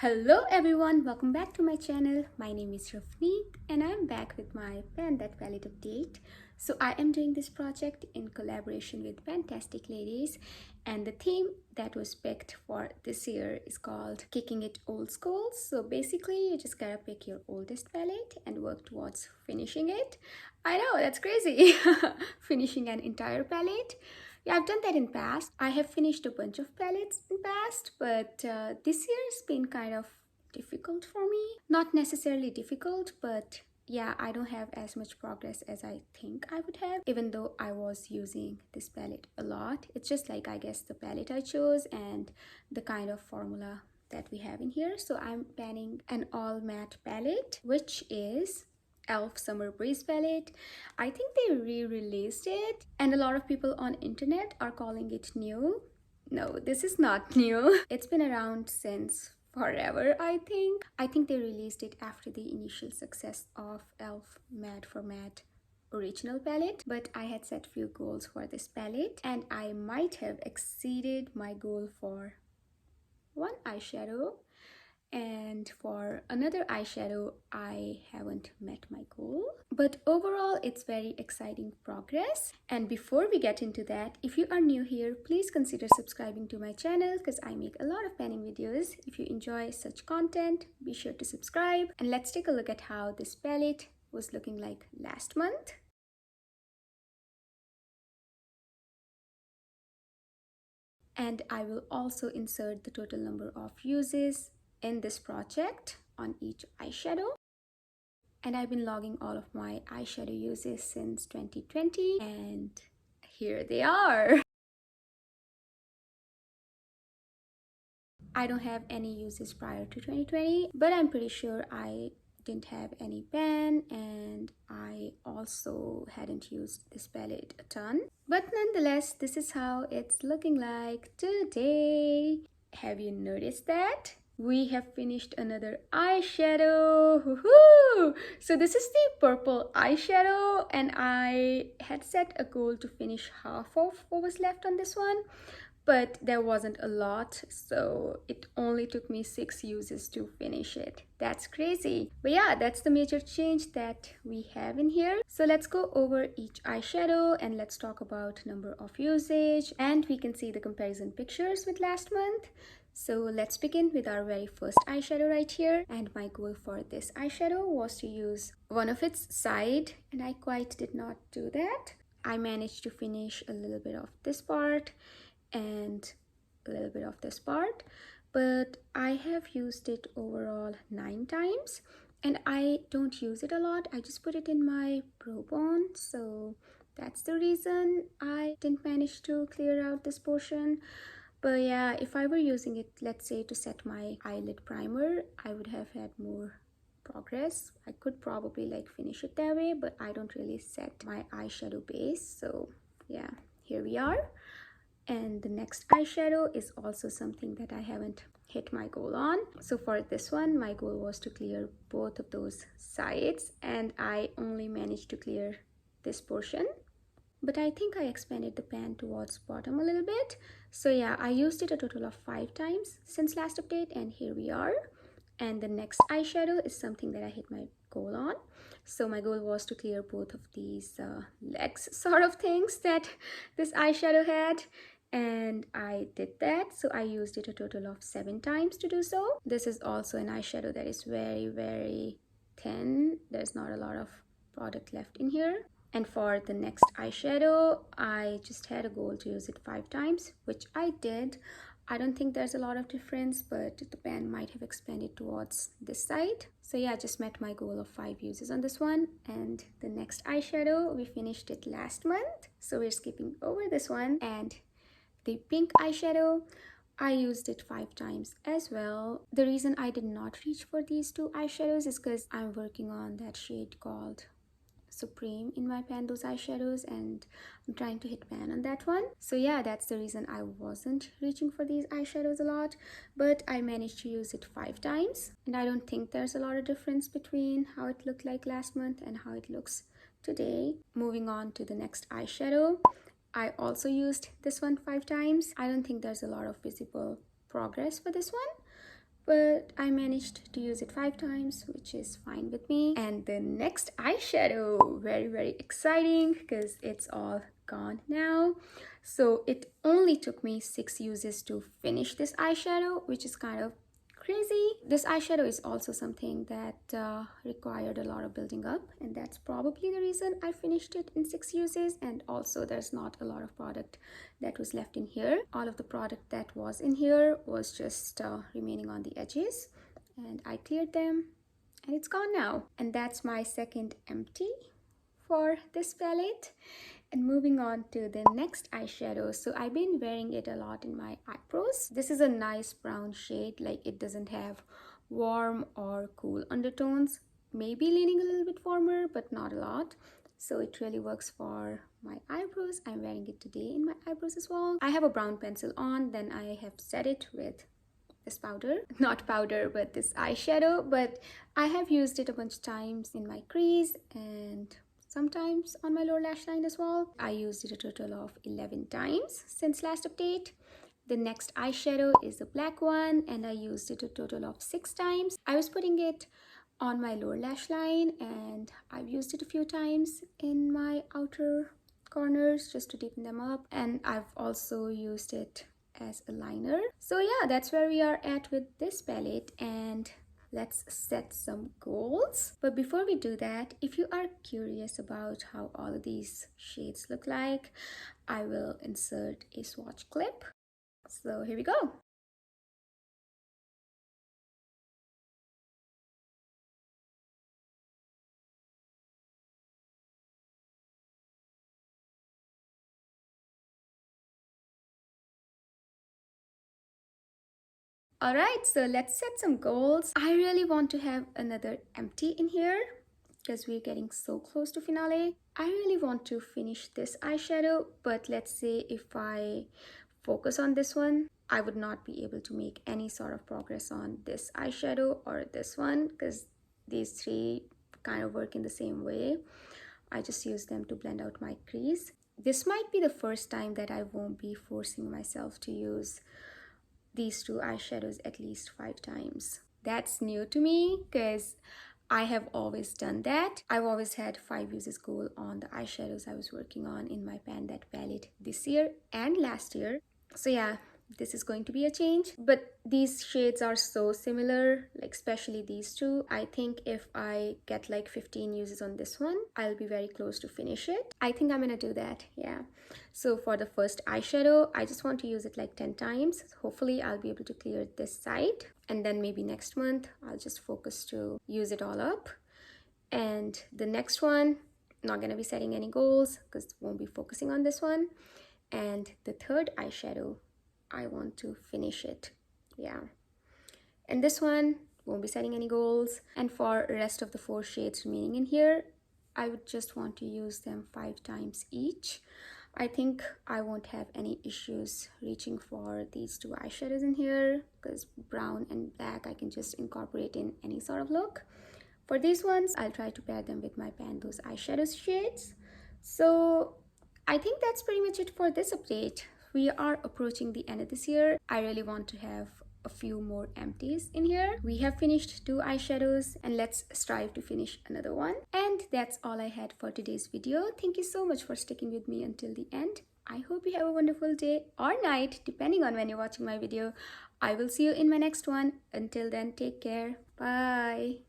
Hello everyone, welcome back to my channel. My name is Rafneet and I'm back with my Pen That Palette update. So I am doing this project in collaboration with Fantastic Ladies, and the theme that was picked for this year is called Kicking It Old School. So basically you just gotta pick your oldest palette and work towards finishing it. I know, that's crazy. Finishing an entire palette. Yeah, I've done that in past. I have finished a bunch of palettes in past, but this year's been kind of difficult for me. Not necessarily difficult, but yeah, I don't have as much progress as I think I would have, even though I was using this palette a lot. It's just like, I guess, the palette I chose and the kind of formula that we have in here. So I'm panning an all matte palette, which is Elf Summer Breeze palette. I think they re-released it and a lot of people on internet are calling it new. No, this is not new. It's been around since forever, I think. I think they released it after the initial success of Elf Matte for Matte original palette, but I had set few goals for this palette and I might have exceeded my goal for one eyeshadow, and for another eyeshadow I haven't met my goal. But overall it's very exciting progress. And before we get into that, if you are new here, please consider subscribing to my channel because I make a lot of panning videos. If you enjoy such content, be sure to subscribe. And let's take a look at how this palette was looking like last month. And I will also insert the total number of uses in this project on each eyeshadow. And I've been logging all of my eyeshadow uses since 2020, and here they are. I don't have any uses prior to 2020, but I'm pretty sure I didn't have any pan, and I also hadn't used this palette a ton. But nonetheless, this is how it's looking like today. Have you noticed that? We have finished another eyeshadow. Woohoo! So this is the purple eyeshadow, and I had set a goal to finish half of what was left on this one, but there wasn't a lot, so it only took me 6 uses to finish it. That's crazy. But yeah, that's the major change that we have in here. So let's go over each eyeshadow and let's talk about number of usage, and we can see the comparison pictures with last month. So let's begin with our very first eyeshadow right here, and my goal for this eyeshadow was to use one of its side, and I quite did not do that. I managed to finish a little bit of this part and a little bit of this part, but I have used it overall 9 times, and I don't use it a lot. I just put it in my Pro Bond, so that's the reason I didn't manage to clear out this portion. But yeah, if I were using it, let's say, to set my eyelid primer, I would have had more progress. I could probably like finish it that way, but I don't really set my eyeshadow base. So yeah, here we are. And the next eyeshadow is also something that I haven't hit my goal on. So for this one, my goal was to clear both of those sides, and I only managed to clear this portion. But I think I expanded the pan towards bottom a little bit. So yeah, I used it a total of 5 times since last update, and here we are. And the next eyeshadow is something that I hit my goal on. So my goal was to clear both of these legs sort of things that this eyeshadow had, and I did that. So I used it a total of 7 times to do so. This is also an eyeshadow that is very thin. There's not a lot of product left in here. And for the next eyeshadow, I just had a goal to use it 5 times, which I did. I don't think there's a lot of difference, but the pan might have expanded towards this side. So yeah, I just met my goal of 5 uses on this one. And the next eyeshadow, we finished it last month, so we're skipping over this one. And the pink eyeshadow, I used it 5 times as well. The reason I did not reach for these 2 eyeshadows is because I'm working on that shade called Supreme in my pan, those eyeshadows, and I'm trying to hit pan on that one. So yeah, that's the reason I wasn't reaching for these eyeshadows a lot, but I managed to use it 5 times, and I don't think there's a lot of difference between how it looked like last month and how it looks today. Moving on to the next eyeshadow, I also used this one 5 times. I don't think there's a lot of visible progress for this one, but I managed to use it 5 times, which is fine with me. And the next eyeshadow, very exciting because it's all gone now. So it only took me 6 uses to finish this eyeshadow, which is kind of crazy. This eyeshadow is also something that required a lot of building up, and that's probably the reason I finished it in 6 uses. And also there's not a lot of product that was left in here. All of the product that was in here was just remaining on the edges, and I cleared them and it's gone now. And that's my second empty for this palette. And moving on to the next eyeshadow. So I've been wearing it a lot in my eyebrows. This is a nice brown shade, like it doesn't have warm or cool undertones. Maybe leaning a little bit warmer, but not a lot. So it really works for my eyebrows. I'm wearing it today in my eyebrows as well. I have a brown pencil on, then I have set it with this powder, not powder, but this eyeshadow. But I have used it a bunch of times in my crease and sometimes on my lower lash line as well. I used it a total of 11 times since last update. The next eyeshadow is a black one, and I used it a total of 6 times. I was putting it on my lower lash line, and I've used it a few times in my outer corners just to deepen them up, and I've also used it as a liner. So yeah, that's where we are at with this palette, and let's set some goals. But before we do that, if you are curious about how all of these shades look like, I will insert a swatch clip. So here we go. Alright, so let's set some goals. I really want to have another empty in here because we're getting so close to finale. I really want to finish this eyeshadow, but let's say if I focus on this one, I would not be able to make any sort of progress on this eyeshadow or this one because these three kind of work in the same way. I just use them to blend out my crease. This might be the first time that I won't be forcing myself to use these two eyeshadows at least 5 times. That's new to me because I have always done that. I've always had 5 uses goal on the eyeshadows I was working on in my Pan That palette this year and last year. So yeah, this is going to be a change, but these shades are so similar, like especially these two. I think if I get like 15 uses on this one, I'll be very close to finish it. I think I'm gonna do that, yeah. So for the first eyeshadow, I just want to use it like 10 times. Hopefully I'll be able to clear this side, and then maybe next month I'll just focus to use it all up. And the next one, not gonna be setting any goals because won't be focusing on this one. And the third eyeshadow, I want to finish it, yeah. And this one, won't be setting any goals. And for the rest of the 4 shades remaining in here, I would just want to use them 5 times each. I think I won't have any issues reaching for these 2 eyeshadows in here because brown and black I can just incorporate in any sort of look. For these ones, I'll try to pair them with my Pan Those eyeshadow shades. So I think that's pretty much it for this update. We are approaching the end of this year. I really want to have a few more empties in here. We have finished 2 eyeshadows, and let's strive to finish another one. And that's all I had for today's video. Thank you so much for sticking with me until the end. I hope you have a wonderful day or night, depending on when you're watching my video. I will see you in my next one. Until then, take care. Bye.